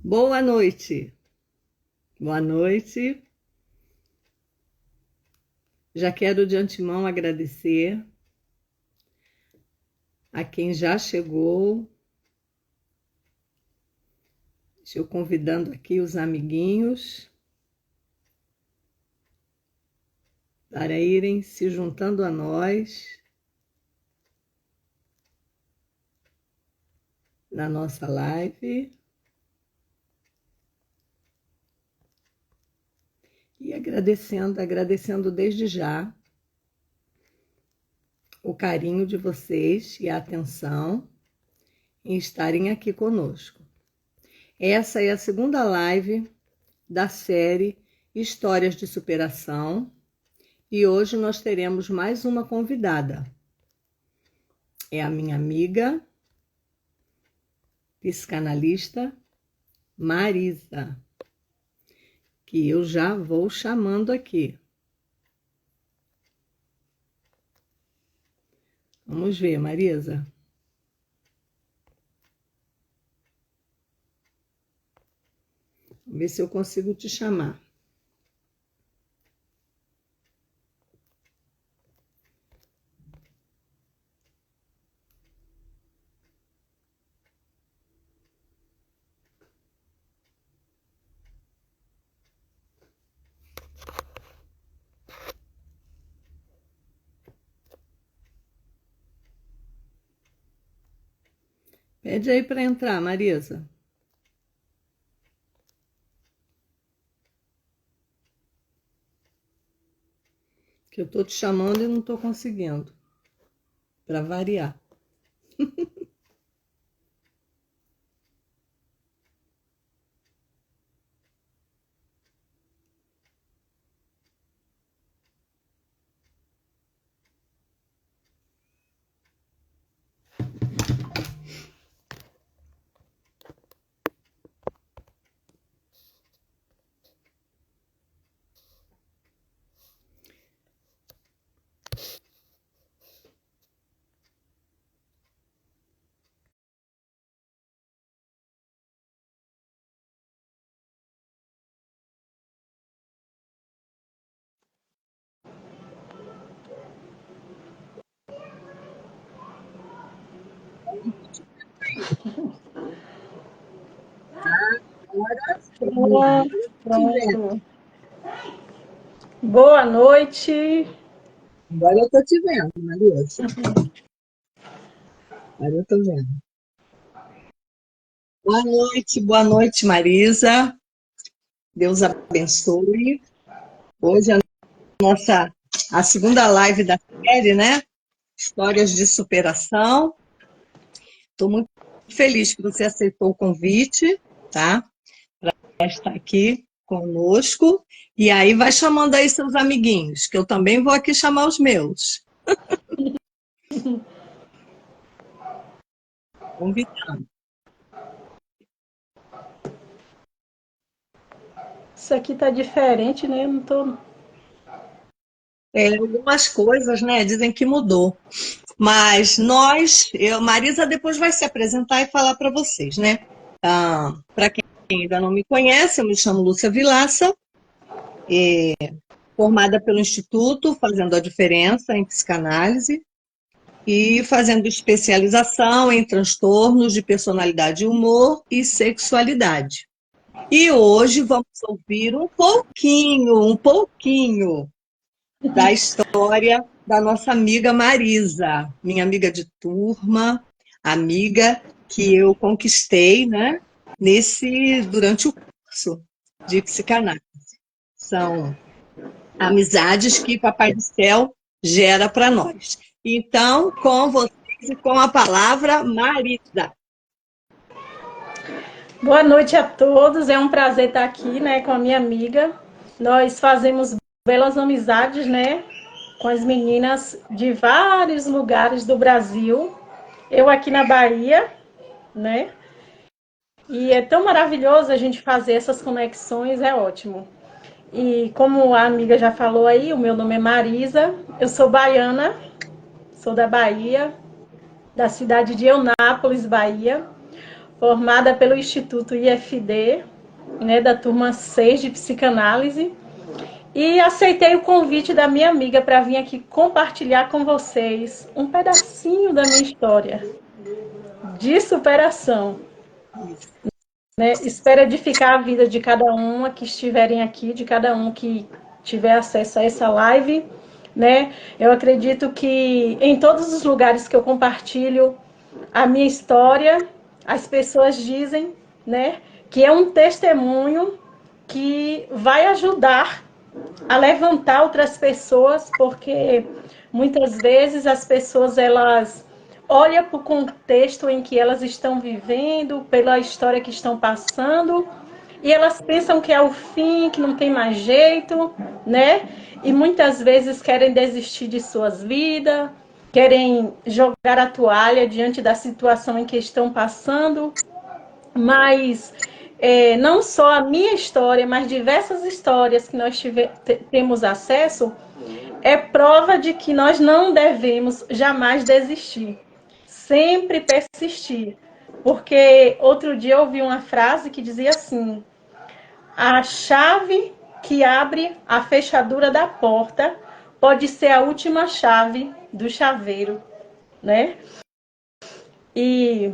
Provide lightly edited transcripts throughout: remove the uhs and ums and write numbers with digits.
Boa noite. Boa noite. Já quero de antemão agradecer a quem já chegou. Estou convidando aqui os amiguinhos para irem se juntando a nós na nossa live. E agradecendo desde já o carinho de vocês e a atenção em estarem aqui conosco. Essa é a segunda live da série Histórias de Superação e hoje nós teremos mais uma convidada. É a minha amiga, psicanalista Marisa, que eu já vou chamando aqui. Vamos ver, Marisa. Vamos ver se eu consigo te chamar. Pede aí para entrar, Marisa. Que eu estou te chamando e não estou conseguindo. Para variar. Olá, pronto. Boa noite. Agora eu estou te vendo, Marisa. Agora eu estou vendo. Boa noite, Marisa. Deus abençoe. Hoje é a segunda live da série, né? Histórias de superação. Estou muito feliz que você aceitou o convite, tá? Para estar aqui conosco. E aí vai chamando aí seus amiguinhos, que eu também vou aqui chamar os meus. Convidando. Isso aqui tá diferente, né? Eu não tô. Algumas coisas, né? Dizem que mudou. Mas Marisa depois vai se apresentar e falar para vocês, né? Para quem ainda não me conhece, eu me chamo Lúcia Vilaça, formada pelo Instituto, fazendo a diferença em psicanálise e fazendo especialização em transtornos de personalidade, humor e sexualidade. E hoje vamos ouvir um pouquinho da história da nossa amiga Marisa, minha amiga de turma, amiga que eu conquistei, né, durante o curso de psicanálise. São amizades que Papai do Céu gera para nós. Então, com vocês e com a palavra, Marisa. Boa noite a todos. É um prazer estar aqui, né, com a minha amiga. Nós fazemos belas amizades, né, com as meninas de vários lugares do Brasil. Eu aqui na Bahia, né? E é tão maravilhoso a gente fazer essas conexões, é ótimo. E como a amiga já falou aí, o meu nome é Marisa, eu sou baiana, sou da Bahia, da cidade de Eunápolis, Bahia. formada pelo Instituto IFD, né, da turma 6 de psicanálise, e aceitei o convite da minha amiga para vir aqui compartilhar com vocês um pedacinho da minha história de superação. Né? Espero edificar a vida de cada uma que estiverem aqui, de cada um que tiver acesso a essa live. Né? Eu acredito que em todos os lugares que eu compartilho a minha história, as pessoas dizem, né, que é um testemunho que vai ajudar a levantar outras pessoas, porque muitas vezes as pessoas elas olham para o contexto em que elas estão vivendo, pela história que estão passando, e elas pensam que é o fim, que não tem mais jeito, né? E muitas vezes querem desistir de suas vidas, querem jogar a toalha diante da situação em que estão passando, mas não só a minha história, mas diversas histórias que nós temos acesso, é prova de que nós não devemos jamais desistir, sempre persistir. Porque outro dia eu ouvi uma frase que dizia assim: a chave que abre a fechadura da porta pode ser a última chave do chaveiro, né? E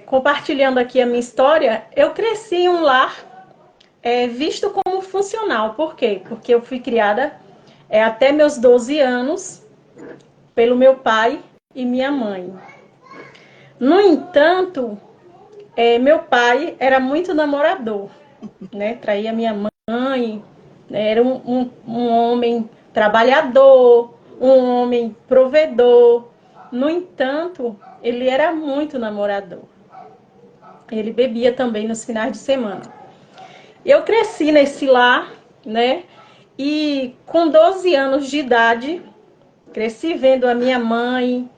compartilhando aqui a minha história, eu cresci em um lar visto como funcional. Por quê? Porque eu fui criada até meus 12 anos pelo meu pai e minha mãe. No entanto, meu pai era muito namorador, né? Traía minha mãe, né? Era um homem trabalhador, um homem provedor. No entanto, ele era muito namorador. Ele bebia também nos finais de semana. Eu cresci nesse lar, né? E com 12 anos de idade, cresci vendo a minha mãe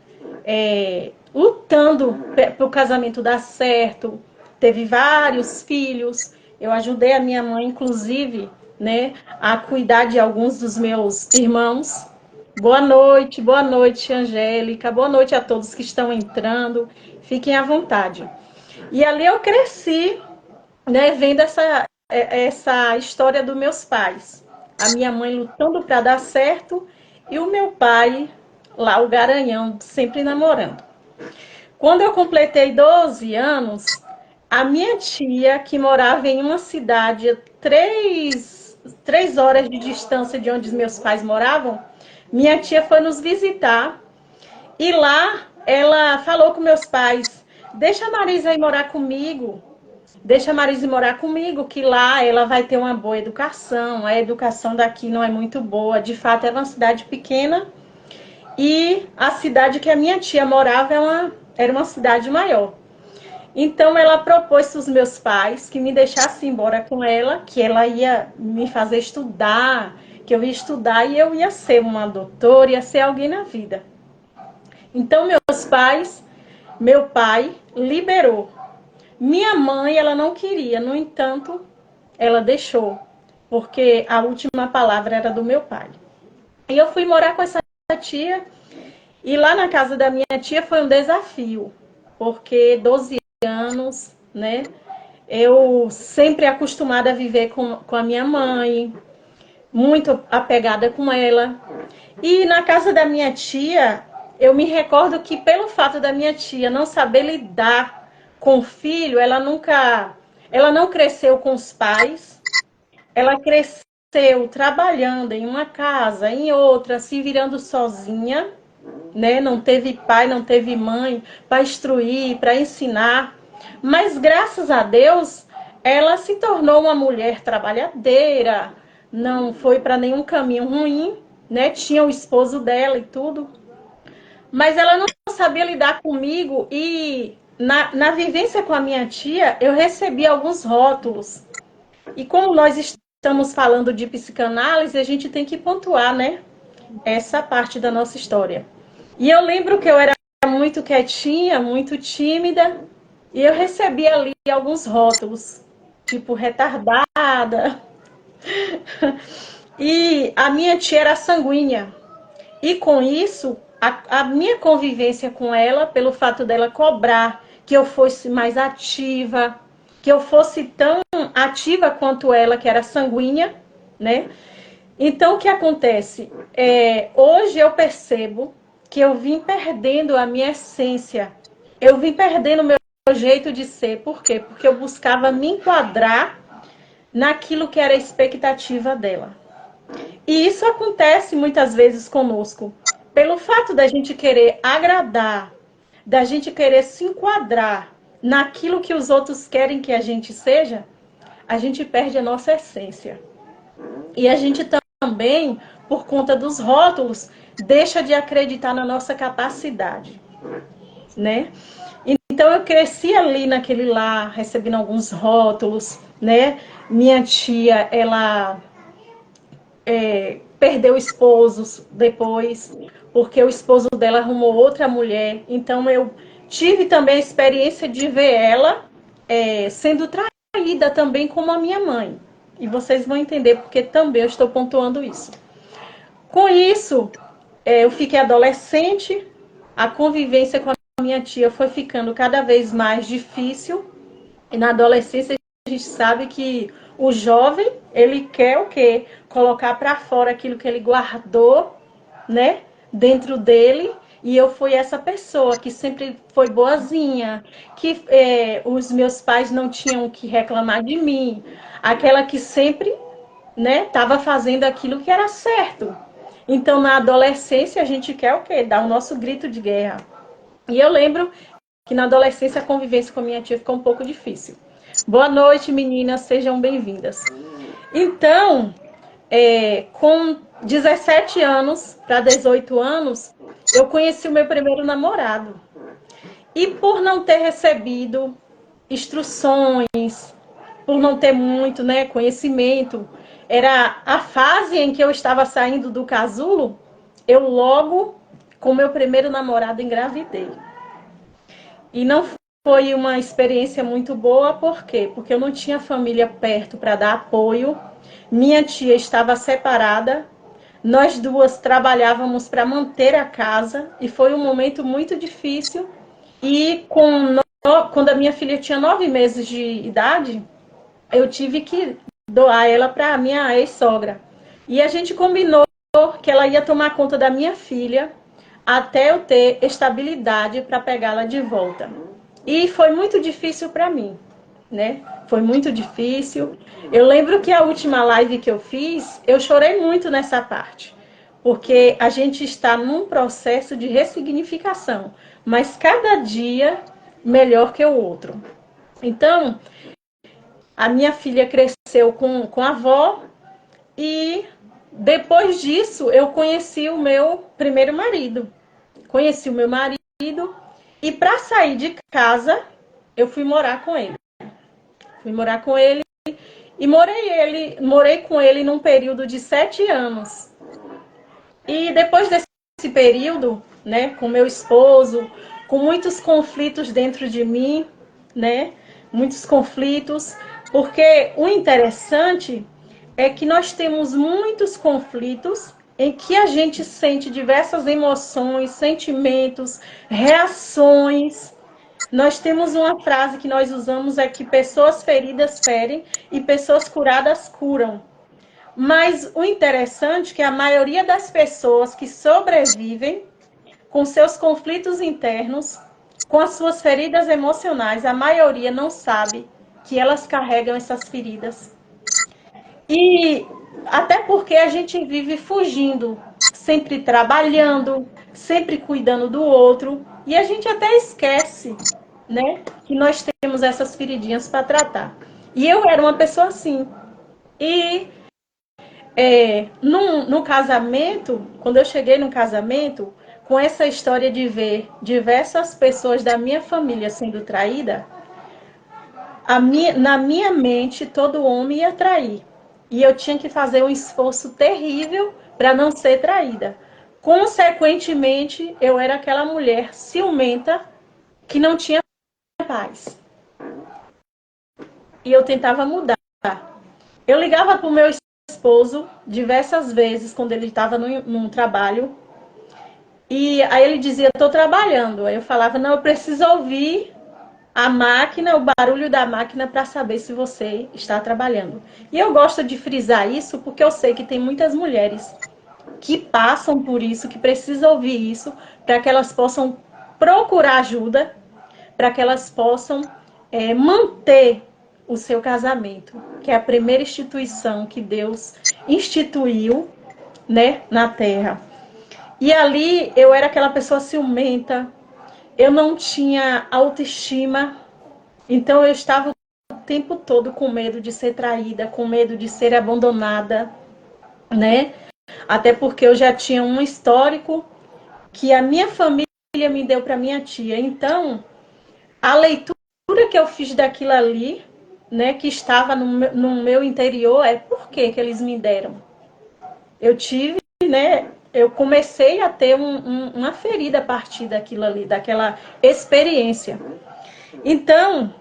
lutando para o casamento dar certo. Teve vários filhos. Eu ajudei a minha mãe, inclusive, né, a cuidar de alguns dos meus irmãos. Boa noite, Angélica. Boa noite a todos que estão entrando. Fiquem à vontade. E ali eu cresci, né, vendo essa história dos meus pais. A minha mãe lutando para dar certo e o meu pai lá, o garanhão, sempre namorando. Quando eu completei 12 anos, a minha tia, que morava em uma cidade a 3 horas de distância de onde os meus pais moravam, minha tia foi nos visitar e lá ela falou com meus pais: deixa a Marisa ir morar comigo. Deixa a Marisa morar comigo, que lá ela vai ter uma boa educação. A educação daqui não é muito boa. De fato, era uma cidade pequena. E a cidade que a minha tia morava era uma cidade maior. Então, ela propôs para os meus pais que me deixassem embora com ela, que ela ia me fazer estudar, que eu ia estudar e eu ia ser uma doutora, ia ser alguém na vida. Então, meu pai liberou. Minha mãe, ela não queria, no entanto, ela deixou, porque a última palavra era do meu pai. E eu fui morar com essa tia, e lá na casa da minha tia foi um desafio, porque 12 anos, né? Eu sempre acostumada a viver com a minha mãe, muito apegada com ela. E na casa da minha tia, eu me recordo que pelo fato da minha tia não saber lidar com o filho, ela não cresceu com os pais, ela cresceu trabalhando em uma casa, em outra, se virando sozinha, né? Não teve pai, não teve mãe para instruir, para ensinar, mas graças a Deus, ela se tornou uma mulher trabalhadeira, não foi para nenhum caminho ruim, né? Tinha o esposo dela e tudo, mas ela não sabia lidar comigo e na vivência com a minha tia, eu recebi alguns rótulos. E como nós estamos falando de psicanálise, a gente tem que pontuar, né? Essa parte da nossa história. E eu lembro que eu era muito quietinha, muito tímida, e eu recebi ali alguns rótulos, tipo retardada. E a minha tia era sanguínea. E com isso, a minha convivência com ela, pelo fato dela cobrar que eu fosse mais ativa, que eu fosse tão ativa quanto ela, que era sanguínea, né? Então, o que acontece? Hoje eu percebo que eu vim perdendo a minha essência, eu vim perdendo o meu jeito de ser. Por quê? Porque eu buscava me enquadrar naquilo que era a expectativa dela. E isso acontece muitas vezes conosco. Pelo fato da gente querer agradar, da gente querer se enquadrar naquilo que os outros querem que a gente seja, a gente perde a nossa essência. E a gente também, por conta dos rótulos, deixa de acreditar na nossa capacidade, né? Então eu cresci ali naquele lar, recebendo alguns rótulos, né? Minha tia, ela perdeu esposos depois, porque o esposo dela arrumou outra mulher. Então eu tive também a experiência de ver ela sendo traída também como a minha mãe. E vocês vão entender porque também eu estou pontuando isso. Com isso, eu fiquei adolescente, a convivência com a minha tia foi ficando cada vez mais difícil. E na adolescência a gente sabe que o jovem, ele quer o quê? Colocar para fora aquilo que ele guardou, né, dentro dele. E eu fui essa pessoa que sempre foi boazinha, que os meus pais não tinham o que reclamar de mim, aquela que sempre, né, estava fazendo aquilo que era certo. Então, na adolescência, a gente quer o quê? Dar o nosso grito de guerra. E eu lembro que na adolescência a convivência com a minha tia ficou um pouco difícil. Boa noite, meninas, sejam bem-vindas. Então, com 17 anos para 18 anos, eu conheci o meu primeiro namorado. E por não ter recebido instruções, por não ter muito, né, conhecimento, era a fase em que eu estava saindo do casulo, eu logo, com meu primeiro namorado, engravidei. E não foi uma experiência muito boa, por quê? Porque eu não tinha família perto para dar apoio, minha tia estava separada, nós duas trabalhávamos para manter a casa, e foi um momento muito difícil. E quando a minha filha tinha 9 meses de idade, eu tive que doar ela para a minha ex-sogra. E a gente combinou que ela ia tomar conta da minha filha até eu ter estabilidade para pegá-la de volta. E foi muito difícil para mim, né? Foi muito difícil. Eu lembro que a última live que eu fiz, eu chorei muito nessa parte, porque a gente está num processo de ressignificação, mas cada dia melhor que o outro. Então, a minha filha cresceu com a avó e depois disso eu conheci o meu primeiro marido. Conheci o meu marido e para sair de casa eu fui morar com ele. Fui morar com ele e morei com ele num período de 7 anos. E depois desse período, né, com meu esposo, com muitos conflitos dentro de mim, né, muitos conflitos, porque o interessante é que nós temos muitos conflitos em que a gente sente diversas emoções, sentimentos, reações. Nós temos uma frase que nós usamos é que pessoas feridas ferem e pessoas curadas curam. Mas o interessante é que a maioria das pessoas que sobrevivem com seus conflitos internos, com as suas feridas emocionais, a maioria não sabe que elas carregam essas feridas. E até porque a gente vive fugindo, sempre trabalhando, sempre cuidando do outro, e a gente até esquece, né, que nós temos essas feridinhas para tratar. E eu era uma pessoa assim. E no casamento, quando eu cheguei no casamento, com essa história de ver diversas pessoas da minha família sendo traída, na minha mente, todo homem ia trair. E eu tinha que fazer um esforço terrível para não ser traída. Consequentemente, eu era aquela mulher ciumenta que não tinha paz. E eu tentava mudar. Eu ligava para o meu esposo diversas vezes quando ele estava num trabalho. E aí ele dizia, estou trabalhando. Aí eu falava, não, eu preciso ouvir a máquina, o barulho da máquina para saber se você está trabalhando. E eu gosto de frisar isso porque eu sei que tem muitas mulheres que passam por isso, que precisam ouvir isso, para que elas possam procurar ajuda, para que elas possam manter o seu casamento, que é a primeira instituição que Deus instituiu, né, na Terra. E ali eu era aquela pessoa ciumenta, eu não tinha autoestima, então eu estava o tempo todo com medo de ser traída, com medo de ser abandonada, né? Até porque eu já tinha um histórico que a minha família me deu para minha tia. Então, a leitura que eu fiz daquilo ali, né, que estava no meu interior, é por que eles me deram. Eu tive, né, eu comecei a ter uma ferida a partir daquilo ali, daquela experiência. Então,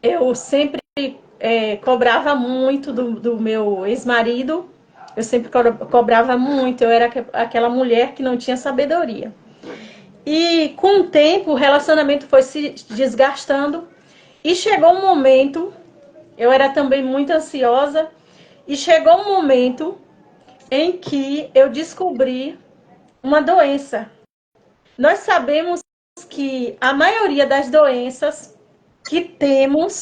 eu sempre cobrava muito do meu ex-marido, eu sempre cobrava muito, eu era aquela mulher que não tinha sabedoria. E com o tempo, o relacionamento foi se desgastando e chegou um momento, eu era também muito ansiosa, e chegou um momento em que eu descobri uma doença. Nós sabemos que a maioria das doenças que temos,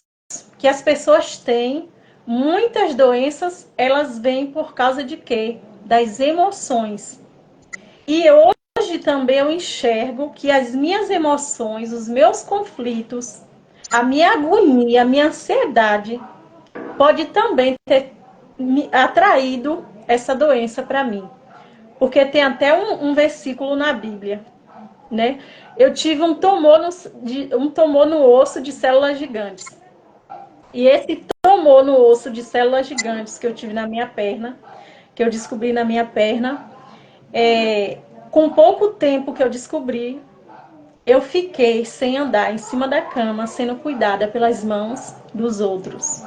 que as pessoas têm, muitas doenças, elas vêm por causa de quê? Das emoções. E hoje também eu enxergo que as minhas emoções, os meus conflitos, a minha agonia, a minha ansiedade, pode também ter atraído essa doença para mim. Porque tem até um versículo na Bíblia, né? Eu tive um tumor no osso de células gigantes. E esse tumor no osso de células gigantes que eu tive na minha perna, que eu descobri na minha perna, com pouco tempo que eu descobri, eu fiquei sem andar em cima da cama, sendo cuidada pelas mãos dos outros.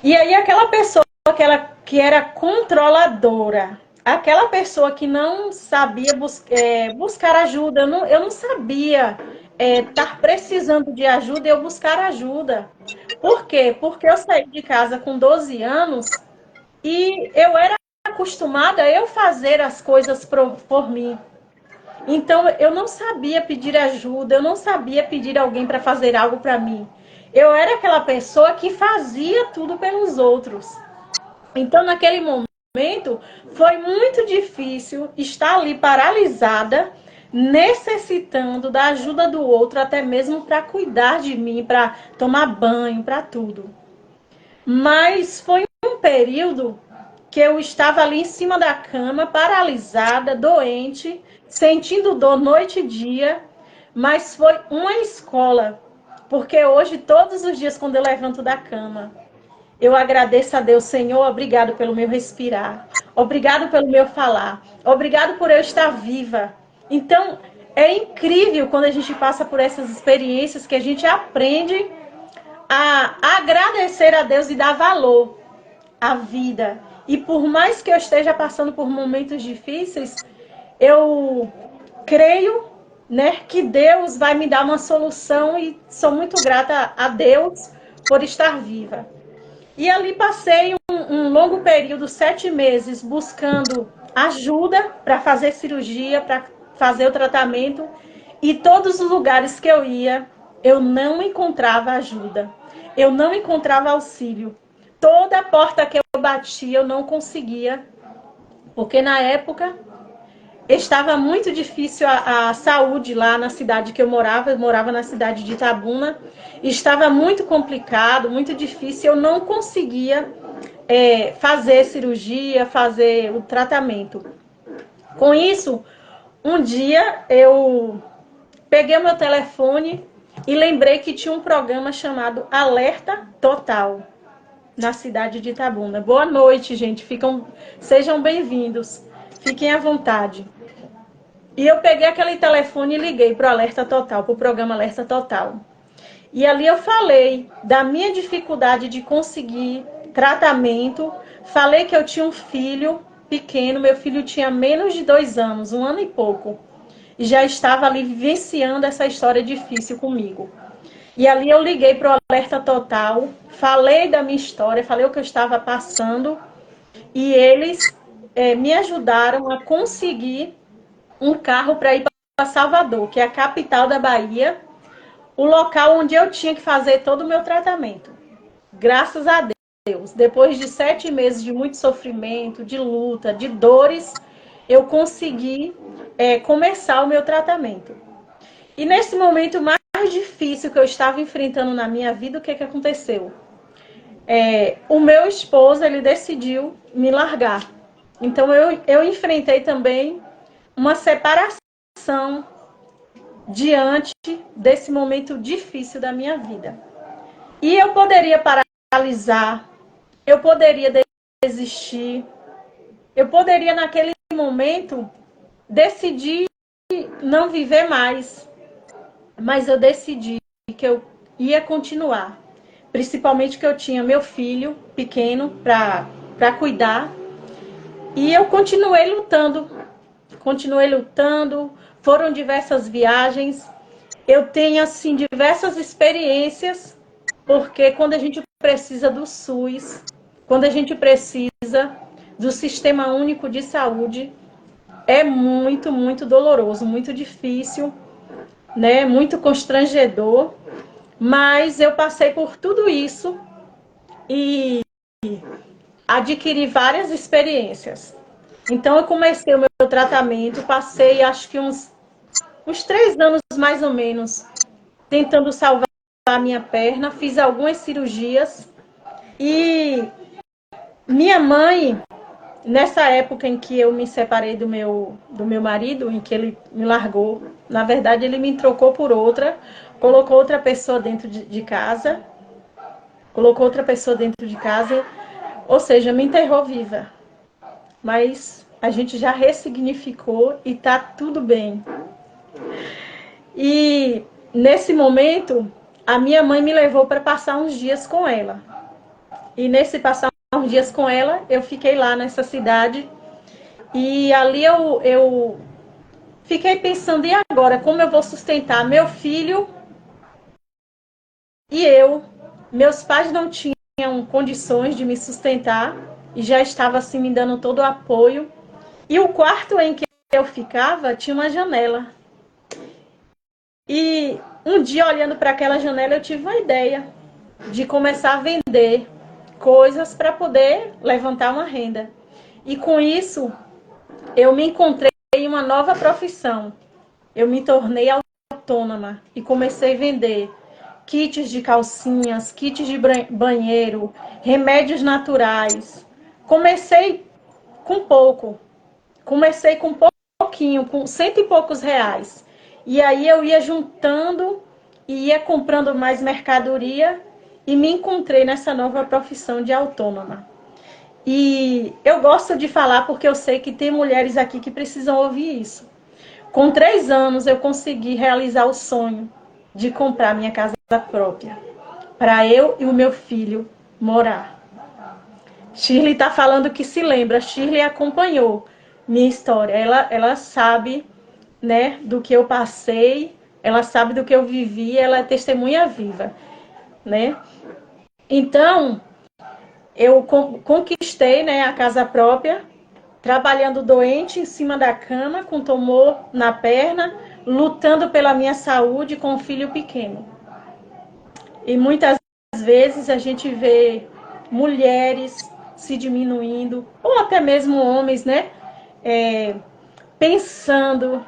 E aí aquela pessoa que era controladora, aquela pessoa que não sabia buscar ajuda, eu não sabia estar precisando de ajuda e eu buscar ajuda. Por quê? Porque eu saí de casa com 12 anos e eu era acostumada a eu fazer as coisas por mim. Então, eu não sabia pedir ajuda, eu não sabia pedir alguém para fazer algo para mim. Eu era aquela pessoa que fazia tudo pelos outros. Então, naquele momento, foi muito difícil estar ali paralisada, necessitando da ajuda do outro, até mesmo para cuidar de mim, para tomar banho, para tudo. Mas foi um período que eu estava ali em cima da cama, paralisada, doente, sentindo dor noite e dia, mas foi uma escola, porque hoje, todos os dias, quando eu levanto da cama, eu agradeço a Deus, Senhor, obrigado pelo meu respirar, obrigado pelo meu falar, obrigado por eu estar viva. Então, é incrível quando a gente passa por essas experiências que a gente aprende a agradecer a Deus e dar valor à vida. E por mais que eu esteja passando por momentos difíceis, eu creio, né, que Deus vai me dar uma solução e sou muito grata a Deus por estar viva. E ali passei um longo período, 7 meses, buscando ajuda para fazer cirurgia, para fazer o tratamento. E todos os lugares que eu ia, eu não encontrava ajuda. Eu não encontrava auxílio. Toda porta que eu batia, eu não conseguia. Porque na época estava muito difícil a saúde lá na cidade que eu morava na cidade de Itabuna, estava muito complicado, muito difícil, eu não conseguia fazer cirurgia, fazer o tratamento. Com isso, um dia eu peguei o meu telefone e lembrei que tinha um programa chamado Alerta Total, na cidade de Itabuna. Boa noite, gente, sejam bem-vindos, fiquem à vontade. E eu peguei aquele telefone e liguei para o Alerta Total, para o programa Alerta Total. E ali eu falei da minha dificuldade de conseguir tratamento. Falei que eu tinha um filho pequeno, meu filho tinha menos de 2 anos, 1 ano e pouco. E já estava ali vivenciando essa história difícil comigo. E ali eu liguei para o Alerta Total, falei da minha história, falei o que eu estava passando, e eles me ajudaram a conseguir um carro para ir para Salvador, que é a capital da Bahia, o local onde eu tinha que fazer todo o meu tratamento. Graças a Deus, depois de 7 meses de muito sofrimento, de luta, de dores, eu consegui começar o meu tratamento. E nesse momento mais difícil que eu estava enfrentando na minha vida, o que aconteceu? O meu esposo, ele decidiu me largar. Então eu enfrentei também uma separação diante desse momento difícil da minha vida. E eu poderia paralisar, eu poderia desistir, eu poderia naquele momento decidir não viver mais, mas eu decidi que eu ia continuar, principalmente que eu tinha meu filho pequeno para cuidar, e eu continuei lutando, foram diversas viagens, eu tenho assim diversas experiências, porque quando a gente precisa do SUS, quando a gente precisa do Sistema Único de Saúde, é muito, muito doloroso, muito difícil, né? Muito constrangedor, mas eu passei por tudo isso e adquiri várias experiências. Então eu comecei o meu tratamento, passei acho que uns 3 anos mais ou menos tentando salvar a minha perna, fiz algumas cirurgias e minha mãe, nessa época em que eu me separei do meu marido, em que ele me largou, na verdade ele me trocou por outra, colocou outra pessoa dentro de casa, ou seja, me enterrou viva. Mas a gente já ressignificou e tá tudo bem. E nesse momento, a minha mãe me levou para passar uns dias com ela. E nesse passar uns dias com ela, eu fiquei lá nessa cidade. E ali eu fiquei pensando, e agora? Como eu vou sustentar meu filho e eu? Meus pais não tinham condições de me sustentar e já estava assim me dando todo o apoio. E o quarto em que eu ficava tinha uma janela. E um dia, olhando para aquela janela, eu tive uma ideia de começar a vender coisas para poder levantar uma renda. E com isso, eu me encontrei em uma nova profissão. Eu me tornei autônoma e comecei a vender kits de calcinhas, kits de banheiro, remédios naturais. Comecei com pouco. Comecei com pouquinho, com 100 e poucos reais. E aí eu ia juntando e ia comprando mais mercadoria e me encontrei nessa nova profissão de autônoma. E eu gosto de falar porque eu sei que tem mulheres aqui que precisam ouvir isso. Com 3 anos eu consegui realizar o sonho de comprar minha casa própria, para eu e o meu filho morar. Shirley está falando que se lembra, Shirley acompanhou minha história, ela sabe, né, do que eu passei, ela sabe do que eu vivi, ela é testemunha viva, né? Então, eu conquistei, né, a casa própria, trabalhando doente em cima da cama, com tumor na perna, lutando pela minha saúde com um filho pequeno. E muitas vezes a gente vê mulheres se diminuindo, ou até mesmo homens, né? Pensando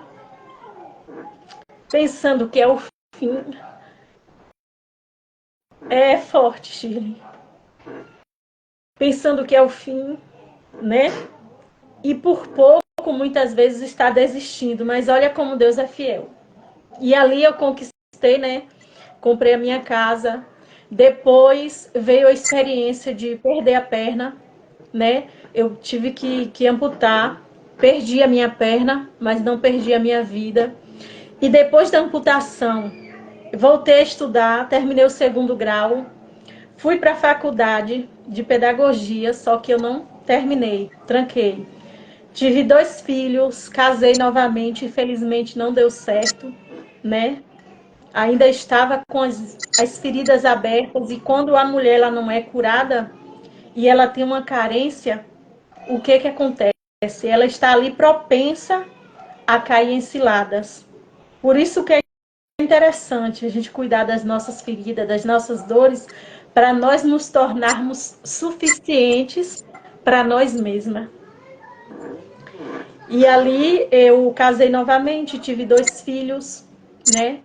que é o fim. É forte, Shirley. Pensando que é o fim, né? E por pouco, muitas vezes, está desistindo. Mas olha como Deus é fiel. E ali eu conquistei, né? Comprei a minha casa. Depois veio a experiência de perder a perna, né? Eu tive que amputar. Perdi a minha perna, mas não perdi a minha vida. E depois da amputação, voltei a estudar, terminei o 2º grau, fui para a faculdade de pedagogia, só que eu não terminei, tranquei. Tive 2 filhos, casei novamente, infelizmente não deu certo, né? ainda estava com as feridas abertas, e quando a mulher ela não é curada e ela tem uma carência, o que que acontece? Ela está ali propensa a cair em ciladas. Por isso que é interessante a gente cuidar das nossas feridas, das nossas dores, para nós nos tornarmos suficientes para nós mesmas. E ali eu casei novamente, tive 2 filhos, né?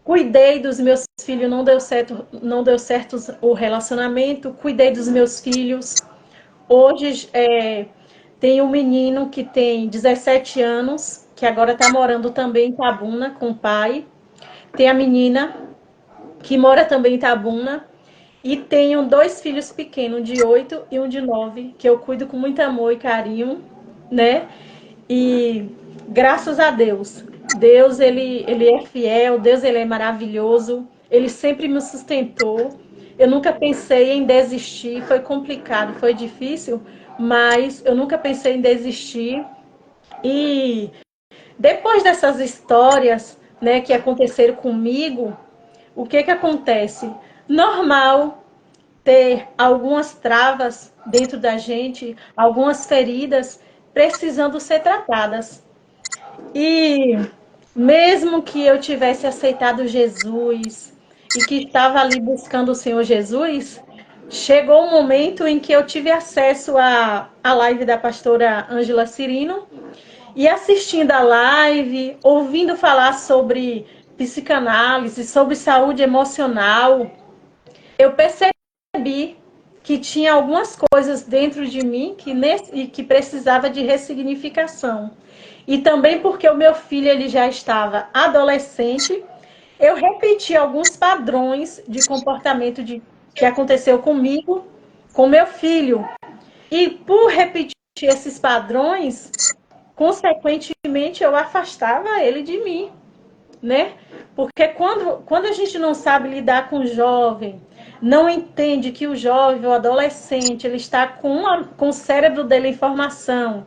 Cuidei dos meus filhos, não deu certo o relacionamento, cuidei dos meus filhos. Hoje tem um menino que tem 17 anos, que agora está morando também em Itabuna com o pai. Tem a menina que mora também em Itabuna. E tenho 2 filhos pequenos, um de 8 e um de 9, que eu cuido com muito amor e carinho, né? E graças a Deus, Deus ele é fiel, Deus ele é maravilhoso, ele sempre me sustentou. Eu nunca pensei em desistir, foi complicado, foi difícil, mas eu nunca pensei em desistir. E depois dessas histórias, né, que aconteceram comigo, o que que acontece? Normal ter algumas travas dentro da gente, algumas feridas precisando ser tratadas. E mesmo que eu tivesse aceitado Jesus e que estava ali buscando o Senhor Jesus, chegou um momento em que eu tive acesso à live da pastora Ângela Cirino, e assistindo a live, ouvindo falar sobre psicanálise, sobre saúde emocional, eu percebi que tinha algumas coisas dentro de mim que precisava de ressignificação. E também porque o meu filho ele já estava adolescente, eu repeti alguns padrões de comportamento que aconteceu comigo, com meu filho. E por repetir esses padrões, consequentemente eu afastava ele de mim, né? Porque quando a gente não sabe lidar com o jovem, não entende que o jovem, o adolescente, ele está com o cérebro dele em formação,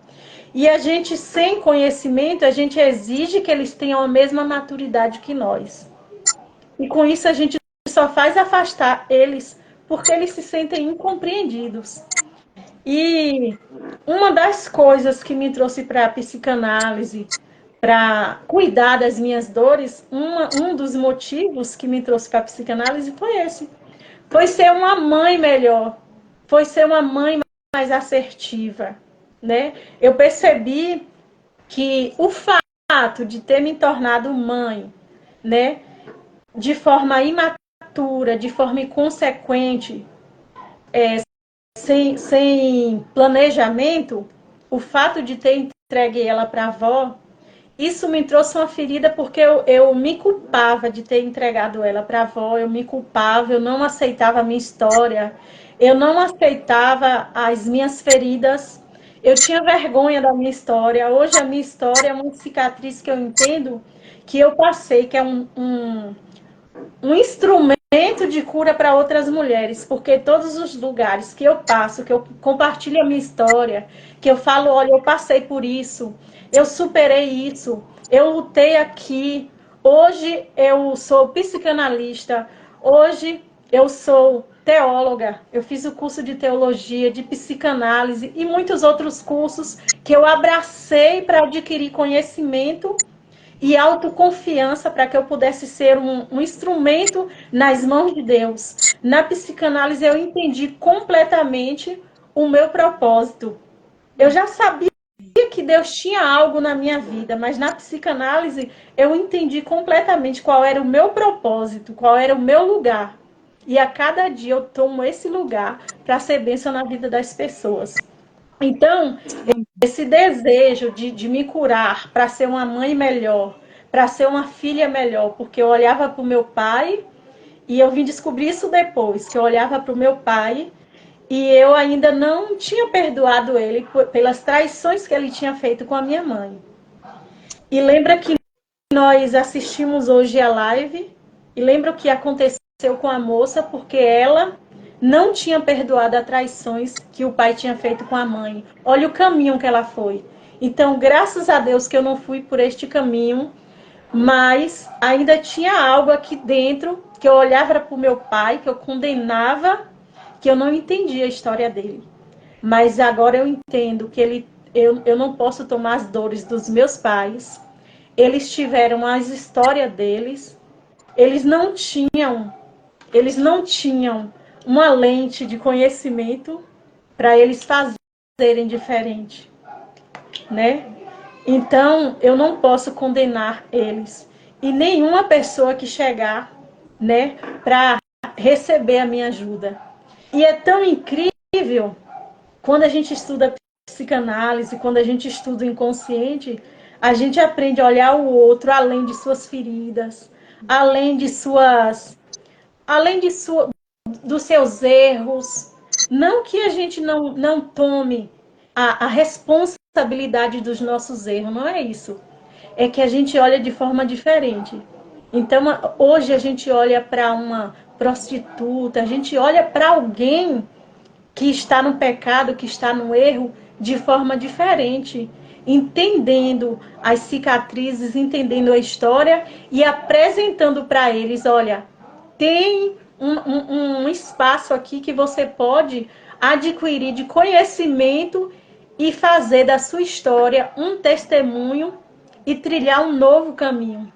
e a gente, sem conhecimento, a gente exige que eles tenham a mesma maturidade que nós. E com isso a gente só faz afastar eles, porque eles se sentem incompreendidos. E uma das coisas que me trouxe para a psicanálise, para cuidar das minhas dores, um dos motivos que me trouxe para a psicanálise foi esse. Foi ser uma mãe melhor, foi ser uma mãe mais assertiva, né? Eu percebi que o fato de ter me tornado mãe, né, de forma imatura, de forma inconsequente, sem planejamento, o fato de ter entregue ela para a avó, isso me trouxe uma ferida porque eu me culpava de ter entregado ela para a avó, eu me culpava, eu não aceitava a minha história, eu não aceitava as minhas feridas, eu tinha vergonha da minha história. Hoje a minha história é uma cicatriz que eu entendo que eu passei, que é um instrumento de cura para outras mulheres, porque todos os lugares que eu passo, que eu compartilho a minha história, que eu falo, olha, eu passei por isso, eu superei isso, eu lutei aqui, hoje eu sou psicanalista, hoje eu sou teóloga, eu fiz o curso de teologia, de psicanálise e muitos outros cursos que eu abracei para adquirir conhecimento e autoconfiança para que eu pudesse ser um instrumento nas mãos de Deus. Na psicanálise eu entendi completamente o meu propósito. Eu já sabia que Deus tinha algo na minha vida, mas na psicanálise eu entendi completamente qual era o meu propósito, qual era o meu lugar. E a cada dia eu tomo esse lugar para ser bênção na vida das pessoas. Então, esse desejo de me curar para ser uma mãe melhor, para ser uma filha melhor, porque eu olhava para o meu pai, e eu vim descobrir isso depois, que eu olhava para o meu pai e eu ainda não tinha perdoado ele pelas traições que ele tinha feito com a minha mãe. E lembra que nós assistimos hoje a live, e lembra o que aconteceu com a moça, porque ela não tinha perdoado as traições que o pai tinha feito com a mãe. Olha o caminho que ela foi. Então, graças a Deus que eu não fui por este caminho, mas ainda tinha algo aqui dentro que eu olhava para o meu pai, que eu condenava, que eu não entendia a história dele. Mas agora eu entendo que eu não posso tomar as dores dos meus pais. Eles tiveram as histórias deles. Eles não tinham, eles não tinham uma lente de conhecimento para eles fazerem diferente, né? Então, eu não posso condenar eles. E nenhuma pessoa que chegar, né, para receber a minha ajuda. E é tão incrível quando a gente estuda psicanálise, quando a gente estuda o inconsciente, a gente aprende a olhar o outro além de suas feridas, além de suas, além de sua, dos seus erros. Não que a gente não tome a responsabilidade dos nossos erros, não é isso. É que a gente olha de forma diferente. Então, hoje a gente olha para uma prostituta, a gente olha para alguém que está no pecado, que está no erro, de forma diferente, entendendo as cicatrizes, entendendo a história e apresentando para eles, olha, tem um espaço aqui que você pode adquirir de conhecimento e fazer da sua história um testemunho e trilhar um novo caminho.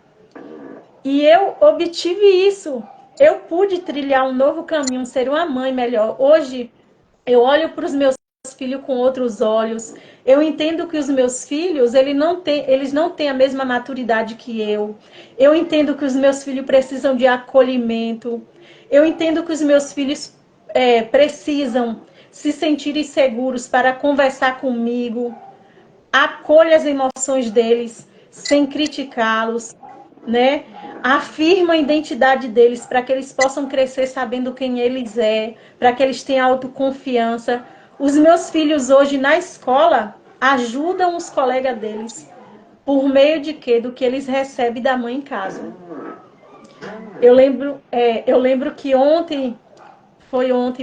E eu obtive isso. Eu pude trilhar um novo caminho, ser uma mãe melhor. Hoje, eu olho para os meus filhos com outros olhos. Eu entendo que os meus filhos, eles não têm a mesma maturidade que eu. Eu entendo que os meus filhos precisam de acolhimento. Eu entendo que os meus filhos precisam se sentirem seguros para conversar comigo. Acolha as emoções deles sem criticá-los, né? Afirma a identidade deles para que eles possam crescer sabendo quem eles é, para que eles tenham autoconfiança. Os meus filhos hoje na escola ajudam os colegas deles por meio de quê? Do que eles recebem da mãe em casa. Eu lembro que ontem,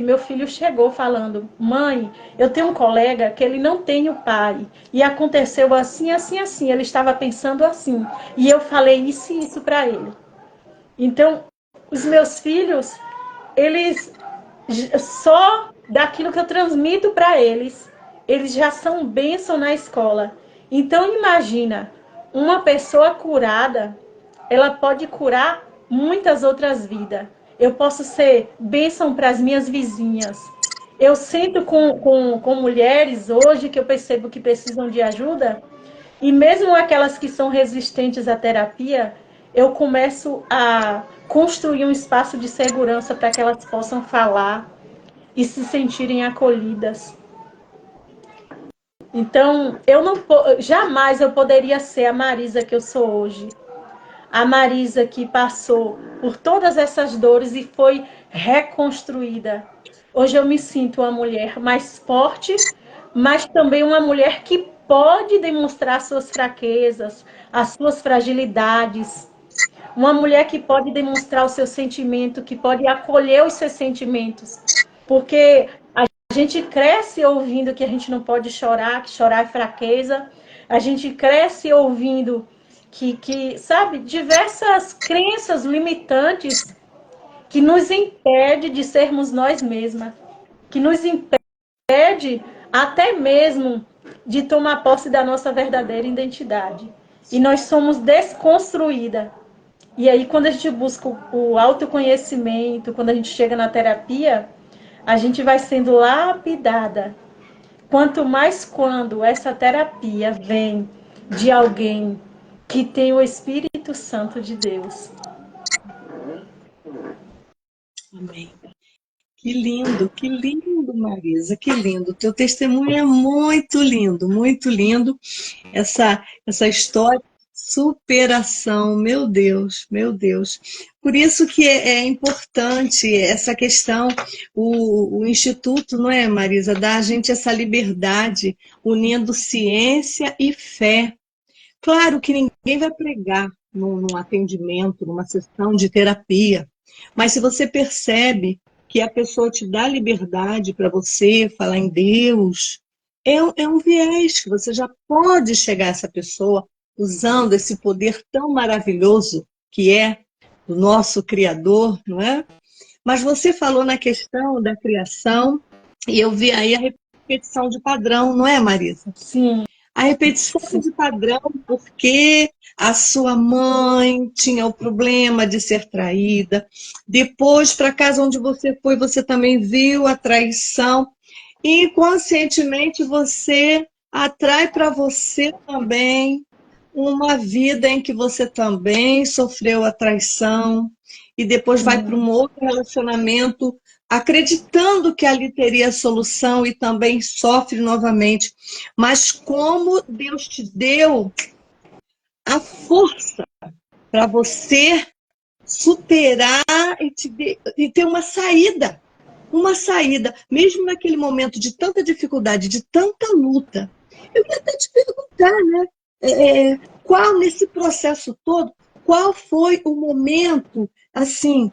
meu filho chegou falando: mãe, eu tenho um colega que ele não tem o pai. E aconteceu assim, assim, assim. Ele estava pensando assim. E eu falei isso e isso para ele. Então, os meus filhos, eles só daquilo que eu transmito para eles, eles já são bênção na escola. Então, imagina, uma pessoa curada, ela pode curar muitas outras vidas. Eu posso ser bênção para as minhas vizinhas. Eu sinto com mulheres hoje que eu percebo que precisam de ajuda, e mesmo aquelas que são resistentes à terapia, eu começo a construir um espaço de segurança para que elas possam falar e se sentirem acolhidas. Então, jamais eu poderia ser a Marisa que eu sou hoje. A Marisa que passou por todas essas dores e foi reconstruída. Hoje eu me sinto uma mulher mais forte, mas também uma mulher que pode demonstrar suas fraquezas, as suas fragilidades. Uma mulher que pode demonstrar o seu sentimento, que pode acolher os seus sentimentos. Porque a gente cresce ouvindo que a gente não pode chorar, que chorar é fraqueza. A gente cresce ouvindo sabe, diversas crenças limitantes que nos impede de sermos nós mesmas, que nos impede até mesmo de tomar posse da nossa verdadeira identidade. E nós somos desconstruídas. E aí, quando a gente busca o autoconhecimento, quando a gente chega na terapia, a gente vai sendo lapidada. Quanto mais quando essa terapia vem de alguém que tem o Espírito Santo de Deus. Amém. Que lindo, Marisa, que lindo. Teu testemunho é muito lindo, muito lindo. Essa história de superação, meu Deus, meu Deus. Por isso que é importante essa questão, o Instituto, não é, Marisa, dá a gente essa liberdade, unindo ciência e fé. Claro que ninguém vai pregar num atendimento, numa sessão de terapia, mas se você percebe que a pessoa te dá liberdade para você falar em Deus, é um viés que você já pode chegar a essa pessoa usando esse poder tão maravilhoso que é o nosso Criador, não é? Mas você falou na questão da criação, e eu vi aí a repetição de padrão, não é, Marisa? Sim, A repetição sim, de padrão, porque a sua mãe tinha o problema de ser traída. Depois, para a casa onde você foi, você também viu a traição. E conscientemente você atrai para você também uma vida em que você também sofreu a traição e depois vai para sim. um outro relacionamento acreditando que ali teria solução e também sofre novamente. Mas como Deus te deu a força para você superar e ter uma saída, mesmo naquele momento de tanta dificuldade, de tanta luta. Eu queria até te perguntar, né? Qual, nesse processo todo, qual foi o momento, assim,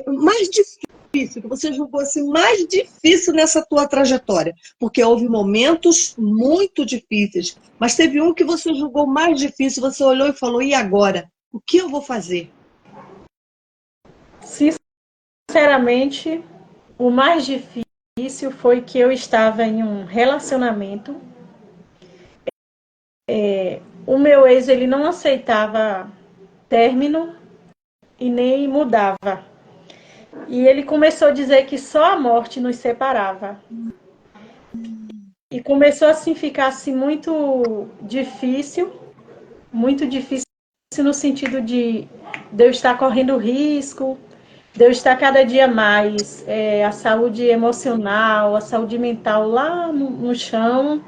mais difícil, que você julgou assim, mais difícil nessa tua trajetória? Porque houve momentos muito difíceis, mas teve um que você julgou mais difícil, você olhou e falou, e agora? O que eu vou fazer? Sinceramente, o mais difícil foi que eu estava em um relacionamento. O meu ex, ele não aceitava término e nem mudava. E ele começou a dizer que só a morte nos separava. E começou assim ficar assim muito difícil no sentido de eu estar correndo risco, de eu estar cada dia mais a saúde emocional, a saúde mental lá no chão,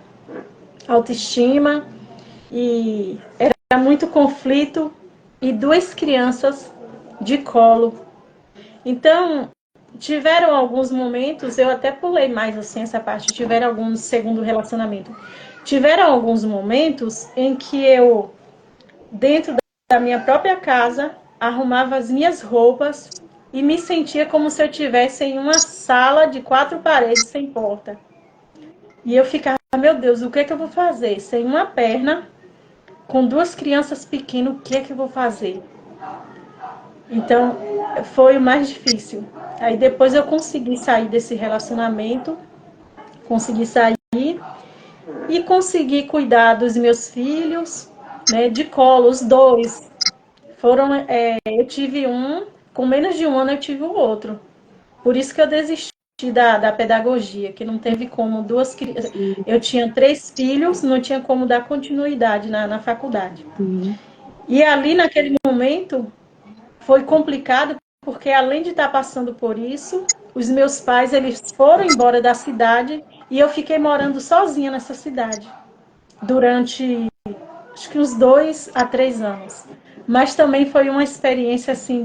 autoestima, e era muito conflito e duas crianças de colo. Então, tiveram alguns momentos, eu até pulei mais assim essa parte, tiveram alguns segundo relacionamento. Tiveram alguns momentos em que eu, dentro da minha própria casa, arrumava as minhas roupas e me sentia como se eu estivesse em uma sala de 4 paredes sem porta. E eu ficava, meu Deus, o que é que eu vou fazer? Sem uma perna, com duas crianças pequenas, o que é que eu vou fazer? Então, foi o mais difícil. Aí depois eu consegui sair desse relacionamento, consegui sair e consegui cuidar dos meus filhos, né, de colo, os dois. Eu tive um, com menos de um ano eu tive o outro. Por isso que eu desisti da pedagogia, que não teve como duas crianças. Eu tinha 3 filhos, não tinha como dar continuidade na faculdade. Sim. E ali, naquele momento, foi complicado, porque além de estar passando por isso, os meus pais eles foram embora da cidade e eu fiquei morando sozinha nessa cidade durante acho que uns 2 a 3 anos. Mas também foi uma experiência assim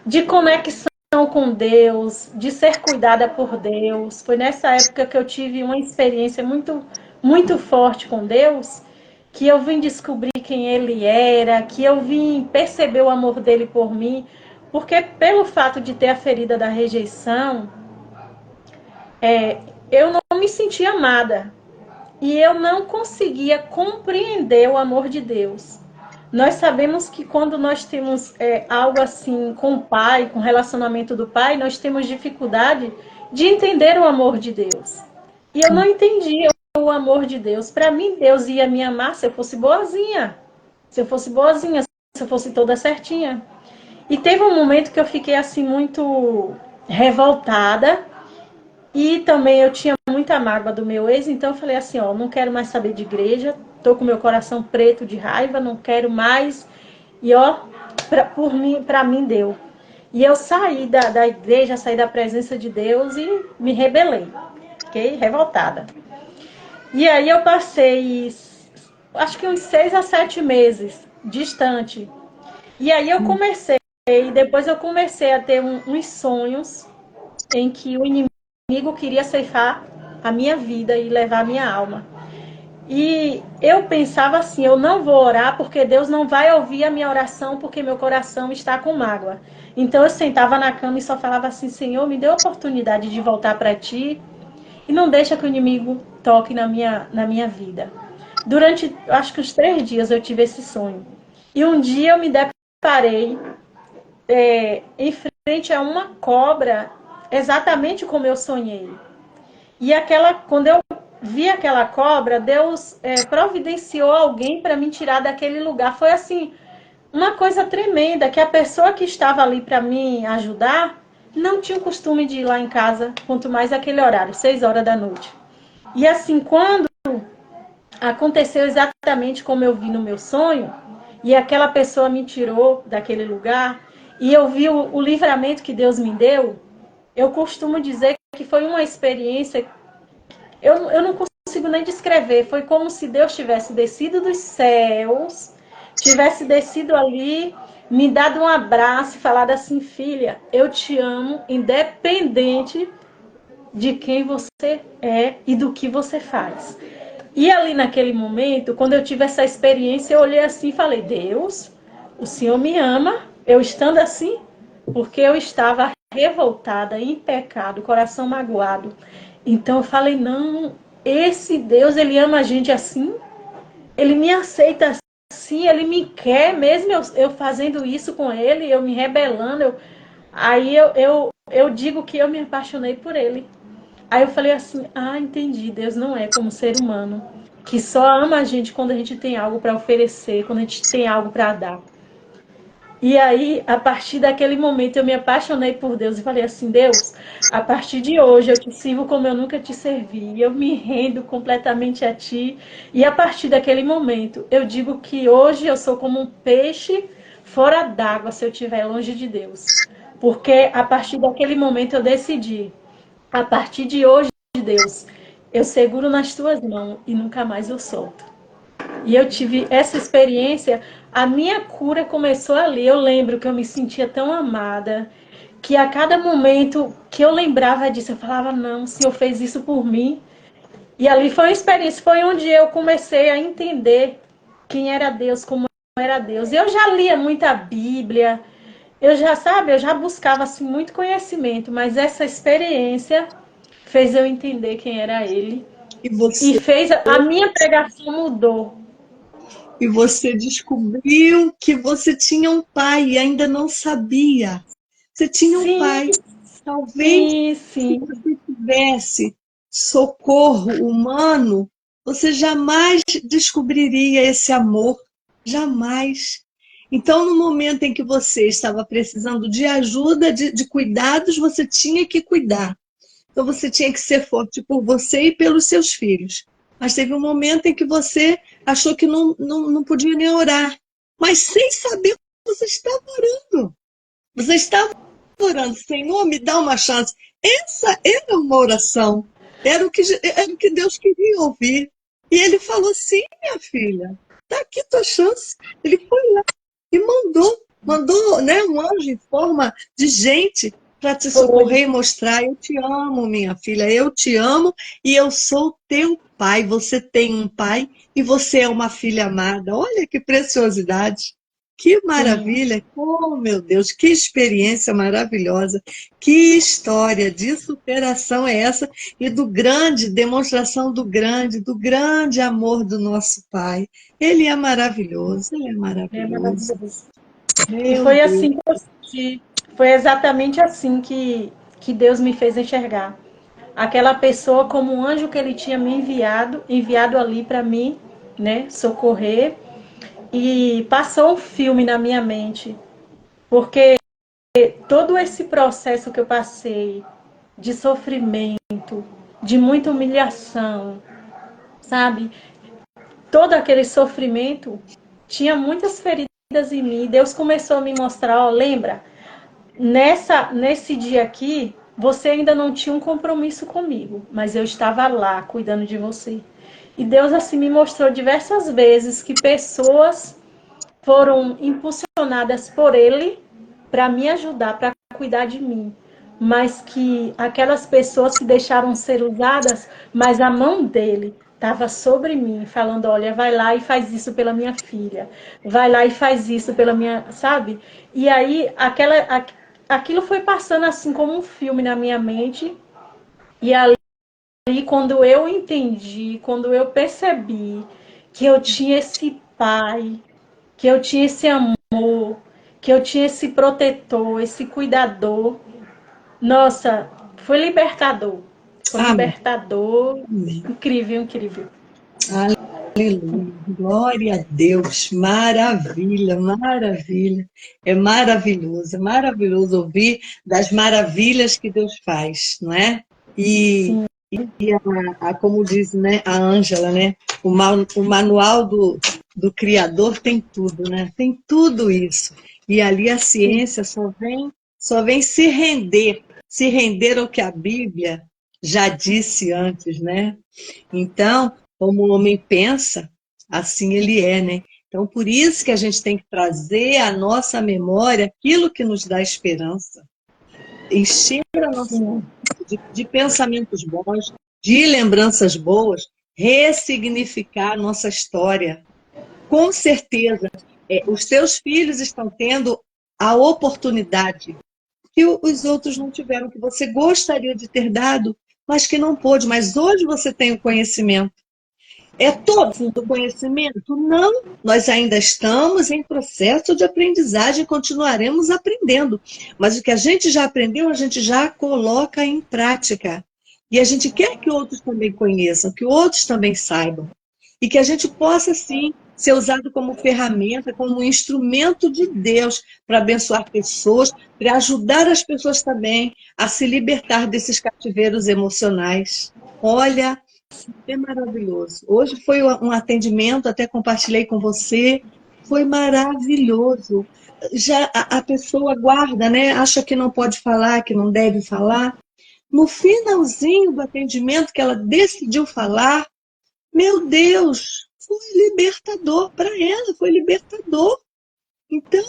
de conexão com Deus, de ser cuidada por Deus. Foi nessa época que eu tive uma experiência muito forte com Deus, que eu vim descobrir quem Ele era, que eu vim perceber o amor dele por mim, porque pelo fato de ter a ferida da rejeição, eu não me sentia amada e eu não conseguia compreender o amor de Deus. Nós sabemos que quando nós temos algo assim com o pai, com o relacionamento do pai, nós temos dificuldade de entender o amor de Deus. E eu não entendia o amor de Deus. Para mim, Deus ia me amar se eu fosse boazinha. Se eu fosse boazinha, se eu fosse toda certinha. E teve um momento que eu fiquei assim muito revoltada. E também eu tinha muita mágoa do meu ex, então eu falei assim, ó, não quero mais saber de igreja, tô com meu coração preto de raiva, não quero mais. E ó, para mim deu. E eu saí da igreja, saí da presença de Deus e me rebelei. Fiquei revoltada. E aí eu passei, acho que uns 6 a 7 meses distante. E aí eu comecei, depois eu comecei a ter uns sonhos em que o inimigo queria ceifar a minha vida e levar a minha alma. E eu pensava assim, eu não vou orar porque Deus não vai ouvir a minha oração porque meu coração está com mágoa. Então eu sentava na cama e só falava assim, Senhor, me dê a oportunidade de voltar para Ti e não deixa que o inimigo toque na minha vida. Durante, acho que uns 3 dias eu tive esse sonho. E um dia eu me deparei em frente a uma cobra, exatamente como eu sonhei. E quando eu vi aquela cobra, Deus providenciou alguém para me tirar daquele lugar. Foi assim, uma coisa tremenda, que a pessoa que estava ali para me ajudar não tinha o costume de ir lá em casa, quanto mais aquele horário, 6 horas da noite. E assim, quando aconteceu exatamente como eu vi no meu sonho, e aquela pessoa me tirou daquele lugar, e eu vi o livramento que Deus me deu, eu costumo dizer que foi uma experiência, eu não consigo nem descrever, foi como se Deus tivesse descido dos céus, tivesse descido ali, me dado um abraço e falado assim: filha, eu te amo, independente de quem você é e do que você faz. E ali naquele momento, quando eu tive essa experiência, eu olhei assim e falei: Deus, o Senhor me ama, eu estando assim, porque eu estava revoltada, em pecado, coração magoado. Então eu falei: não, esse Deus, ele ama a gente assim, ele me aceita assim, ele me quer, mesmo eu fazendo isso com ele, eu me rebelando. Aí eu digo que eu me apaixonei por ele. Aí eu falei assim: ah, entendi, Deus não é como ser humano, que só ama a gente quando a gente tem algo para oferecer, quando a gente tem algo para dar. E aí, a partir daquele momento, eu me apaixonei por Deus e falei assim: Deus, a partir de hoje eu te sirvo como eu nunca te servi, eu me rendo completamente a ti. E a partir daquele momento, eu digo que hoje eu sou como um peixe fora d'água se eu estiver longe de Deus. Porque a partir daquele momento eu decidi: a partir de hoje, Deus, eu seguro nas tuas mãos e nunca mais eu solto. E eu tive essa experiência, a minha cura começou ali. Eu lembro que eu me sentia tão amada, que a cada momento que eu lembrava disso, eu falava: não, o Senhor fez isso por mim. E ali foi uma experiência, foi onde eu comecei a entender quem era Deus, como era Deus. Eu já lia muita Bíblia, eu já buscava assim muito conhecimento, mas essa experiência fez eu entender quem era ele E e você, fez a minha pregação mudou. e você descobriu que você tinha um pai e ainda não sabia. Você tinha um Sim, pai. Talvez sim, se sim. você tivesse socorro humano, você jamais descobriria esse amor. Jamais. Então, no momento em que você estava precisando de ajuda, de cuidados, você tinha que cuidar. Então você tinha que ser forte por você e pelos seus filhos. Mas teve um momento em que você achou que não podia nem orar. Mas sem saber que você estava orando. Você estava orando: Senhor, me dá uma chance. Essa era uma oração. Era o que Deus queria ouvir. E ele falou: sim, minha filha, está aqui tua chance. Ele foi lá e mandou, né, um anjo em forma de gente para te Foi. socorrer e mostrar: eu te amo, minha filha, eu te amo e eu sou teu pai. Você tem um pai e você é uma filha amada. Olha que preciosidade. Que Sim. maravilha! Oh, meu Deus, que experiência maravilhosa! Que história de superação é essa e demonstração do grande amor do nosso Pai. Ele é maravilhoso, ele é É maravilhoso. maravilhoso. E Meu foi Deus. assim que eu senti. Foi exatamente assim que Deus me fez enxergar. Aquela pessoa como um anjo que ele tinha me enviado ali para mim, né, socorrer. E passou um filme na minha mente, porque todo esse processo que eu passei de sofrimento, de muita humilhação, sabe? Todo aquele sofrimento tinha muitas feridas em mim. Deus começou a me mostrar: ó, lembra, nesse dia aqui, você ainda não tinha um compromisso comigo, mas eu estava lá cuidando de você. E Deus assim me mostrou diversas vezes que pessoas foram impulsionadas por ele para me ajudar, para cuidar de mim, mas que aquelas pessoas se deixaram ser usadas, mas a mão dele estava sobre mim, falando: olha, vai lá e faz isso pela minha filha, vai lá e faz isso pela minha, sabe? E aí aquilo foi passando assim como um filme na minha mente, e ali quando eu entendi, quando eu percebi que eu tinha esse pai, que eu tinha esse amor, que eu tinha esse protetor, esse cuidador. Nossa, foi libertador. Foi Amém. libertador. Incrível, incrível. Aleluia. Glória a Deus. Maravilha, maravilha. É maravilhoso ouvir das maravilhas que Deus faz, não é? E, Sim. como diz, né, a Ângela, né? O manual do Criador tem tudo, né? Tem tudo isso. E ali a ciência só vem se render ao que a Bíblia já disse antes, né? Então, como o homem pensa, assim ele é, né? Então, por isso que a gente tem que trazer à nossa memória aquilo que nos dá esperança, encher a nossa Sim. de pensamentos bons, de lembranças boas, ressignificar a nossa história. Com certeza, os teus filhos estão tendo a oportunidade que os outros não tiveram, que você gostaria de ter dado, mas que não pôde. Mas hoje você tem o conhecimento. É todo o conhecimento? Não, nós ainda estamos em processo de aprendizagem e continuaremos aprendendo. Mas o que a gente já aprendeu, a gente já coloca em prática. E a gente quer que outros também conheçam, que outros também saibam. E que a gente possa, sim, ser usado como ferramenta, como um instrumento de Deus para abençoar pessoas, para ajudar as pessoas também a se libertar desses cativeiros emocionais. Olha, é maravilhoso. Hoje foi um atendimento, até compartilhei com você, foi maravilhoso. Já a pessoa guarda, né? Acha que não pode falar, que não deve falar. No finalzinho do atendimento que ela decidiu falar, meu Deus, foi libertador para ela, foi libertador. Então,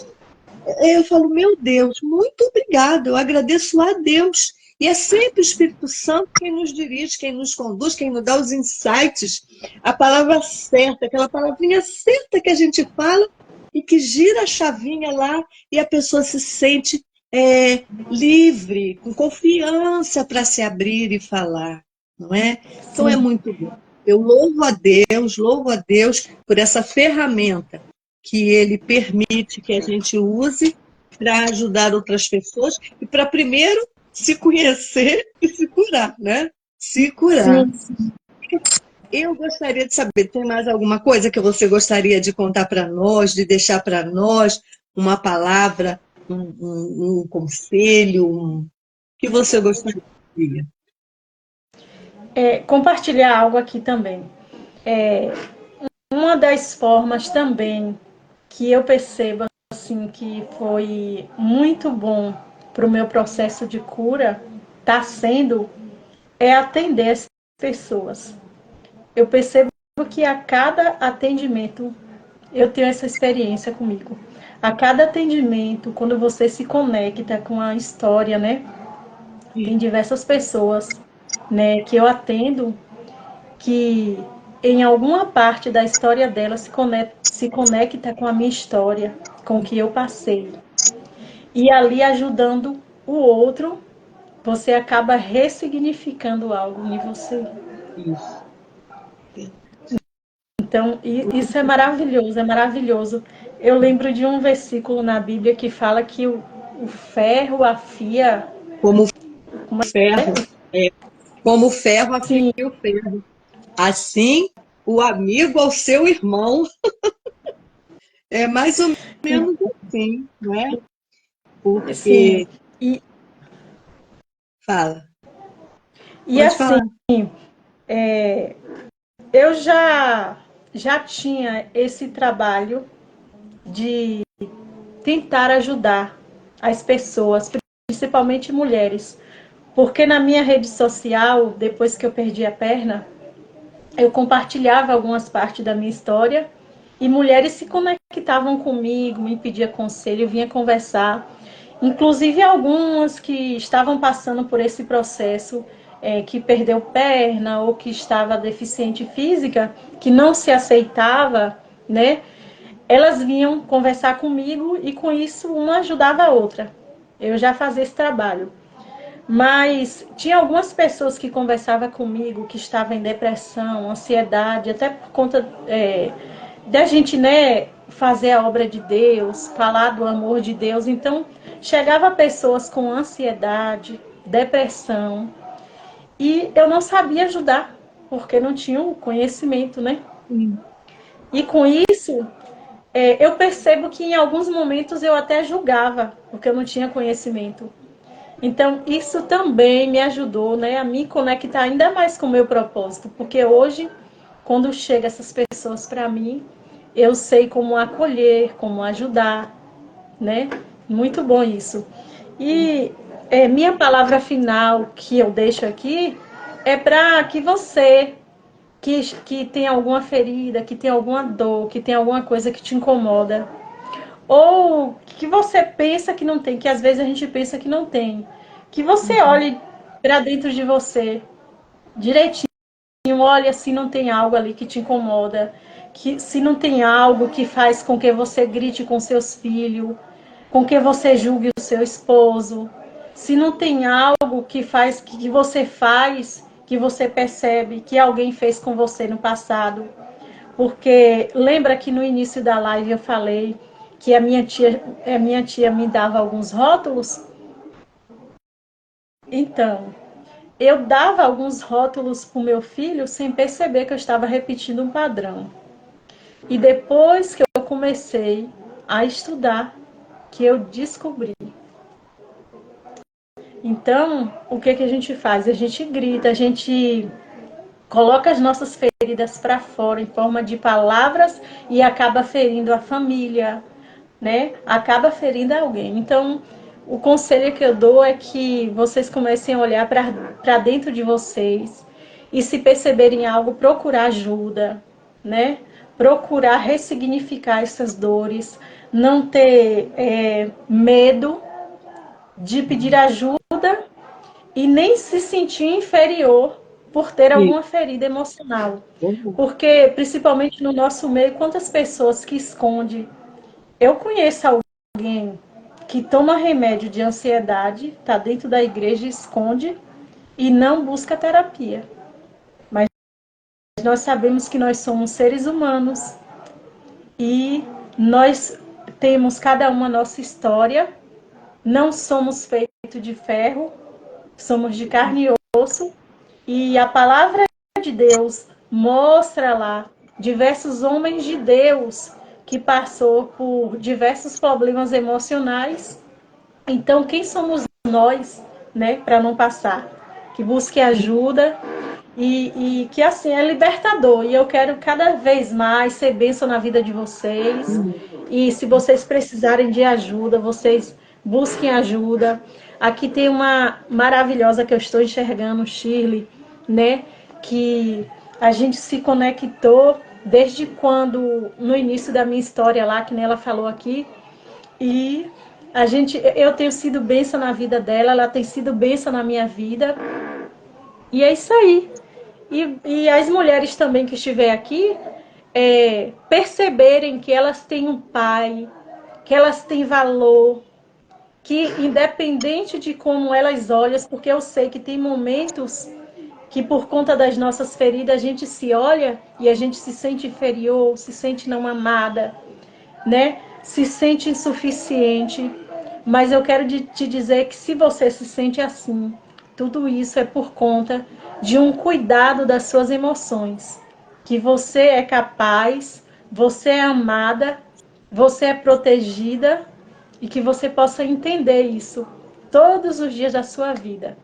eu falo, meu Deus, muito obrigada, eu agradeço a Deus. E é sempre o Espírito Santo quem nos dirige, quem nos conduz, quem nos dá os insights, a palavra certa, aquela palavrinha certa que a gente fala e que gira a chavinha lá e a pessoa se sente livre, com confiança para se abrir e falar, não é? Então é Sim. muito bom. Eu louvo a Deus por essa ferramenta que Ele permite que a gente use para ajudar outras pessoas e para primeiro se conhecer e se curar, né? Se curar. Sim, sim. Eu gostaria de saber, tem mais alguma coisa que você gostaria de contar para nós, de deixar para nós, uma palavra, um conselho, que você gostaria? Compartilhar algo aqui também. Uma das formas também que eu percebo assim que foi muito bom para o meu processo de cura está sendo atender as pessoas. Eu percebo que a cada atendimento eu tenho essa experiência comigo. A cada atendimento, quando você se conecta com a história, né? Tem diversas pessoas, né, que eu atendo que em alguma parte da história dela se conecta com a minha história, com o que eu passei. E ali ajudando o outro, você acaba ressignificando algo em você. Isso. Então, isso é maravilhoso, é maravilhoso. Eu lembro de um versículo na Bíblia que fala que o ferro afia. Como Como ferro, é? como o ferro afia Sim, o ferro. Assim, o amigo ao seu irmão. É mais ou menos assim, não é? sim. Porque, E, fala, e pode assim, falar. eu já tinha esse trabalho de tentar ajudar as pessoas, principalmente mulheres, porque na minha rede social, depois que eu perdi a perna, eu compartilhava algumas partes da minha história e mulheres se conectavam comigo, me pediam conselho, vinha conversar. Inclusive algumas que estavam passando por esse processo, que perdeu perna ou que estava deficiente física, que não se aceitava, né? Elas vinham conversar comigo e com isso uma ajudava a outra. Eu já fazia esse trabalho. Mas tinha algumas pessoas que conversavam comigo que estavam em depressão, ansiedade, até por conta da gente, né, fazer a obra de Deus, falar do amor de Deus. Então, chegava pessoas com ansiedade, depressão, e eu não sabia ajudar, porque não tinha o conhecimento, né? E com isso, eu percebo que em alguns momentos eu até julgava, porque eu não tinha conhecimento. Então, isso também me ajudou, né, a me conectar ainda mais com o meu propósito, porque hoje, quando chegam essas pessoas para mim, eu sei como acolher, como ajudar, né? Muito bom isso. E minha palavra final que eu deixo aqui é para que você que tem alguma ferida, que tem alguma dor, que tem alguma coisa que te incomoda, ou que você pensa que não tem, que às vezes a gente pensa que não tem, que você olhe para dentro de você direitinho, olha se não tem algo ali que te incomoda, que se não tem algo que faz com que você grite com seus filhos, com que você julgue o seu esposo, se não tem algo que faz que você faz, que você percebe que alguém fez com você no passado. Porque lembra que no início da live eu falei que a minha tia me dava alguns rótulos? Então, eu dava alguns rótulos para o meu filho sem perceber que eu estava repetindo um padrão. E depois que eu comecei a estudar, que eu descobri. Então, o que a gente faz? A gente grita, a gente coloca as nossas feridas para fora em forma de palavras e acaba ferindo a família, né? Acaba ferindo alguém. Então, o conselho que eu dou é que vocês comecem a olhar para dentro de vocês e, se perceberem algo, procurar ajuda, né? Procurar ressignificar essas dores, não ter medo de pedir ajuda e nem se sentir inferior por ter alguma ferida emocional. Porque, principalmente no nosso meio, quantas pessoas que escondem. Eu conheço alguém que toma remédio de ansiedade, está dentro da igreja, esconde e não busca terapia. Mas nós sabemos que nós somos seres humanos e nós temos cada uma a nossa história, não somos feitos de ferro, somos de carne e osso, e a palavra de Deus mostra lá diversos homens de Deus que passou por diversos problemas emocionais. Então, quem somos nós, né, para não passar? Que busque ajuda e que assim é libertador. E eu quero cada vez mais ser bênção na vida de vocês. E se vocês precisarem de ajuda, vocês busquem ajuda. Aqui tem uma maravilhosa que eu estou enxergando, Shirley, né? Que a gente se conectou desde quando, no início da minha história lá, que nem ela falou aqui, e eu tenho sido bênção na vida dela, ela tem sido bênção na minha vida, e é isso aí. E as mulheres também que estiver aqui, perceberem que elas têm um pai, que elas têm valor, que independente de como elas olham, porque eu sei que tem momentos que por conta das nossas feridas a gente se olha e a gente se sente inferior, se sente não amada, né? Se sente insuficiente. Mas eu quero te dizer que se você se sente assim, tudo isso é por conta de um cuidado das suas emoções. Que você é capaz, você é amada, você é protegida e que você possa entender isso todos os dias da sua vida.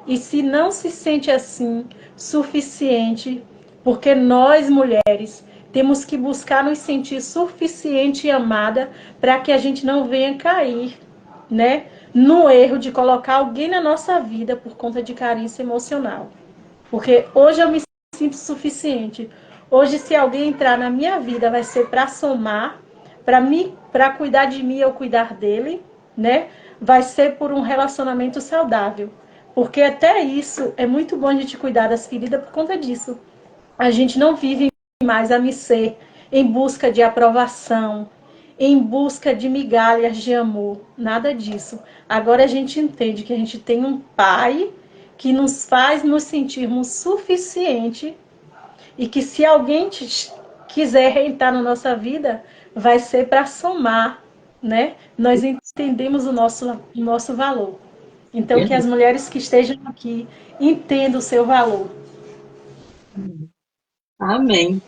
E se não se sente assim, suficiente, porque nós mulheres temos que buscar nos sentir suficiente e amada para que a gente não venha cair, né, no erro de colocar alguém na nossa vida por conta de carência emocional. Porque hoje eu me sinto suficiente. Hoje, se alguém entrar na minha vida, vai ser para somar, para cuidar de mim ou cuidar dele, né? Vai ser por um relacionamento saudável. Porque até isso é muito bom a gente cuidar das feridas por conta disso. A gente não vive mais a mercê em busca de aprovação, em busca de migalhas de amor, nada disso. Agora a gente entende que a gente tem um Pai que nos faz nos sentirmos suficiente e que se alguém quiser entrar na nossa vida, vai ser para somar, né? Nós entendemos o nosso valor. Então, que as mulheres que estejam aqui entendam o seu valor. Amém.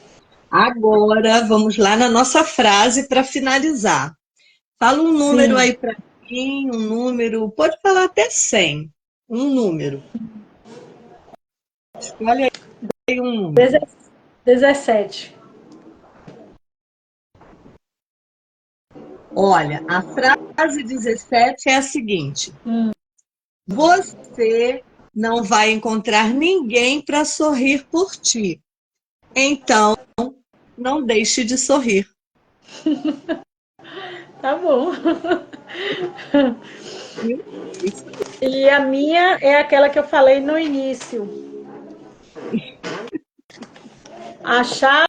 Agora, vamos lá na nossa frase para finalizar. Fala um número Sim, aí para mim, um número, pode falar até 100, um número. Escolhe aí um número. 17. Olha, a frase 17 é a seguinte: Hum, você não vai encontrar ninguém para sorrir por ti. Então, não deixe de sorrir. tá bom. Viu? Isso. E a minha é aquela que eu falei no início. A chave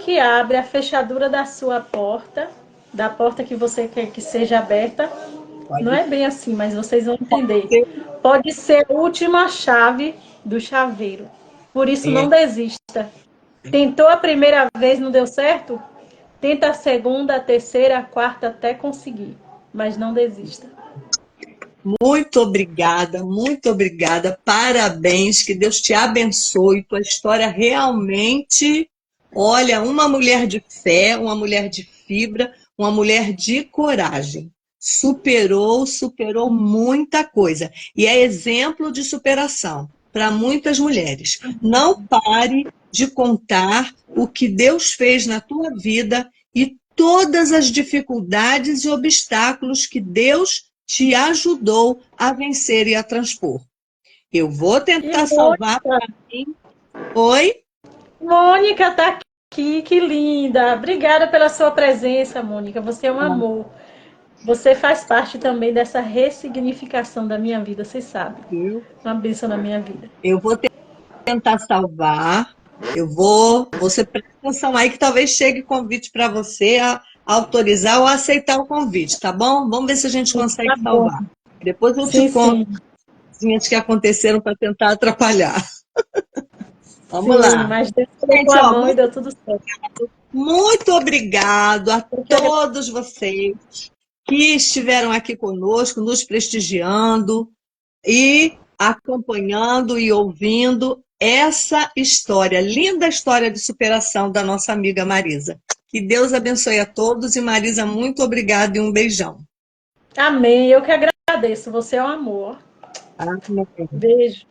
que abre a fechadura da sua porta, da porta que você quer que seja aberta, não Pode é bem assim, mas vocês vão entender. ser. Pode ser a última chave do chaveiro. Por isso, É, não desista. Tentou a primeira vez, não deu certo? Tenta a segunda, a terceira, a quarta, até conseguir. Mas não desista. muito obrigada, muito obrigada. Parabéns, que Deus te abençoe. Tua história realmente, olha, uma mulher de fé, uma mulher de fibra, uma mulher de coragem. Superou muita coisa. E é exemplo de superação para muitas mulheres. Não pare de contar o que Deus fez na tua vida e todas as dificuldades e obstáculos que Deus te ajudou a vencer e a transpor. Eu vou E tentar salvar Mônica, para mim. Oi? Mônica tá aqui, que linda. Obrigada pela sua presença, Mônica. Você é um amor. Você faz parte também dessa ressignificação da minha vida, você sabe. Eu, Uma bênção na minha vida. eu vou tentar salvar. Eu vou. Você presta atenção aí que talvez chegue convite para você a autorizar ou aceitar o convite, tá bom? Vamos ver se a gente Tá consegue bom. salvar. Depois eu te Sim, conto sim. as coisinhas que aconteceram para tentar atrapalhar. Vamos Sim, lá. mas Deus colocou Gente, a ó, mão e deu tudo certo. muito obrigado a Eu que agradeço. todos vocês que estiveram aqui conosco, nos prestigiando e acompanhando e ouvindo essa história, linda história de superação da nossa amiga Marisa. Que Deus abençoe a todos e Marisa, muito obrigada e um beijão. Amém. Eu que agradeço. Você é um amor. Amém. Beijo.